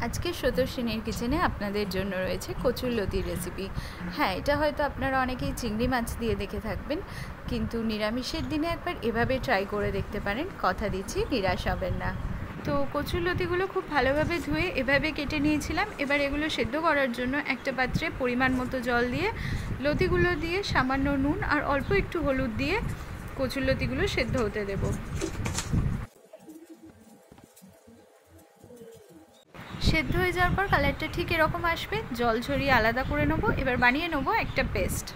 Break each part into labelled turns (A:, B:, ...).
A: আজকে স্রোতস্বিনীর কিচেনে আপনাদের জন্য রয়েছে কচুরলতির রেসিপি। হ্যাঁ, এটা হয়তো আপনারা অনেকেই চিংড়ি মাছ দিয়ে দেখে থাকবেন, কিন্তু নিরামিষের দিনে একবার এভাবে ট্রাই করে দেখতে পারেন, কথা দিচ্ছি নিরাশ হবেন না। তো কচুরলতিগুলো খুব ভালোভাবে ধুয়ে এভাবে কেটে নিয়েছিলাম। এবার এগুলো সেদ্ধ করার জন্য একটা পাত্রে পরিমাণ মতো জল দিয়ে লতিগুলো দিয়ে সামান্য নুন আর অল্প একটু হলুদ দিয়ে কচুরলতিগুলো সেদ্ধ হতে দেব। সেদ্ধ হয়ে যাওয়ার পর কালারটা ঠিক এরকম আসবে, জল ঝরিয়ে আলাদা করে নেবো। এবার বানিয়ে নেবো একটা পেস্ট।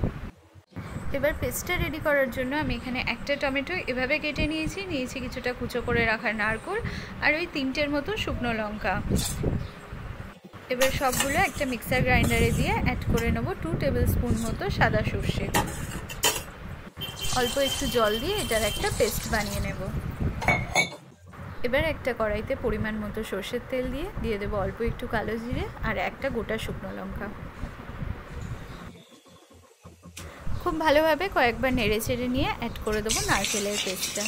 A: এবার পেস্টটা রেডি করার জন্য আমি এখানে একটা টমেটো এভাবে কেটে নিয়েছি কিছুটা কুচো করে রাখা নারকেল আর ওই 3টের মতো শুকনো লঙ্কা। এবার সবগুলো একটা মিক্সার গ্রাইন্ডারে দিয়ে অ্যাড করে নেবো 2 টেবিল স্পুন মতো সাদা সর্ষে। অল্প একটু জল দিয়ে এটার একটা পেস্ট বানিয়ে নেব। এবার একটা কড়াইতে পরিমাণ মতো সর্ষের তেল দিয়ে দেবো অল্প একটু কালো জিরে আর একটা গোটা শুকনো লঙ্কা। খুব ভালোভাবে কয়েকবার নেড়ে চেড়ে নিয়ে অ্যাড করে দেবো নারকেলের পেস্টটা।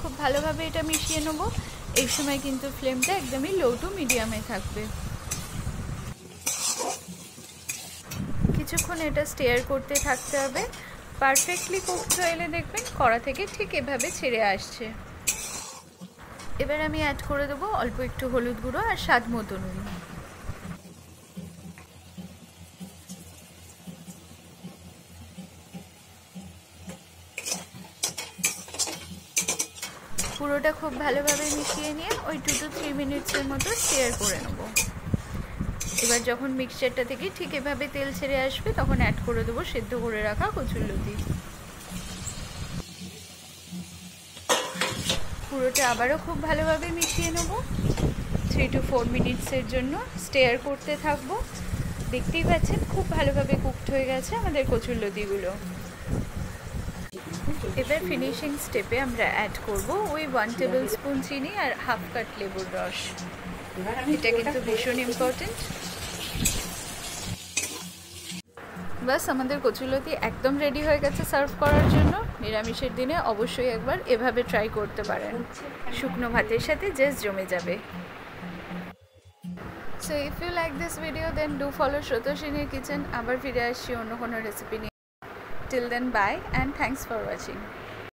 A: খুব ভালোভাবে এটা মিশিয়ে নেব। এই সময় কিন্তু ফ্লেমটা একদমই লো টু মিডিয়ামে থাকবে। কিছুক্ষণ এটা স্টিয়ার করতে থাকতে হবে। পারফেক্টলি কুকড হয়ে দেখবেন কড়া থেকে ঠিক এভাবে ছেড়ে আসছে। এবার আমি অ্যাড করে দেবো অল্প একটু হলুদ গুঁড়ো আর স্বাদ মতো নুন। পুরোটা খুব ভালোভাবে মিশিয়ে নিয়ে ওই 2 to 3 মিনিটসের মতো স্টিয়ার করে নেব। এবার যখন মিক্সচারটা থেকে ঠিক এভাবে তেল ছেড়ে আসবে তখন অ্যাড করে দেবো সেদ্ধ করে রাখা কচুরলতি। পুরোটা আবারও খুব ভালোভাবে মিশিয়ে নেব। 3 to 4 মিনিটসের জন্য স্টিয়ার করতে থাকবো। দেখতেই পাচ্ছেন খুব ভালোভাবে কুকড হয়ে গেছে আমাদের কচুরলতিগুলো। এবার ফিনিশিং স্টেপে আমরা অ্যাড করব ওই 1 টেবিল স্পুন চিনি আর হাফ কাট লেবুর রস। এটা কিন্তু ভীষণ ইম্পর্টেন্ট। বাস আমাদের কচুরলতি একদম রেডি হয়ে গেছে সার্ভ করার জন্য। নিরামিষের দিনে অবশ্যই একবার এভাবে ট্রাই করতে পারেন, শুকনো ভাতের সাথে জাস্ট জমে যাবে। So if you like this video then do follow স্রোতস্বিনীর কিচেন। আবার ফিরে আসছি অন্য কোনো রেসিপি নিয়ে। Till then bye and thanks for watching.